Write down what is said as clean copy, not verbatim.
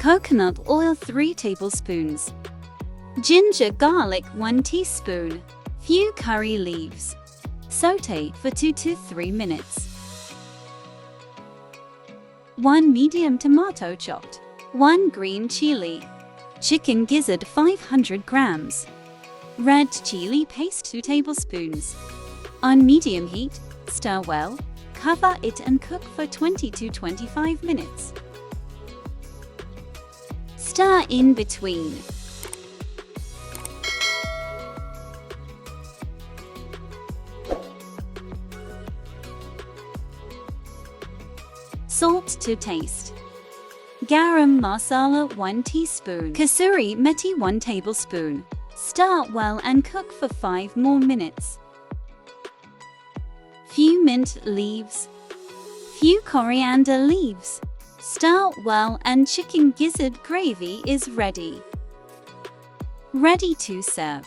Coconut oil 3 tablespoons. Ginger garlic 1 teaspoon. Few curry leaves. Sauté for 2 to 3 minutes. 1 medium tomato chopped. 1 green chili. Chicken gizzard 500 grams. Red chili paste 2 tablespoons. On medium heat, stir well, cover it and cook for 20 to 25 minutes. Stir in between. Salt to taste. Garam masala 1 teaspoon. Kasuri methi 1 tablespoon. Stir well and cook for 5 more minutes. Few mint leaves. Few coriander leaves. Stir well and chicken gizzard gravy is ready. Ready to serve.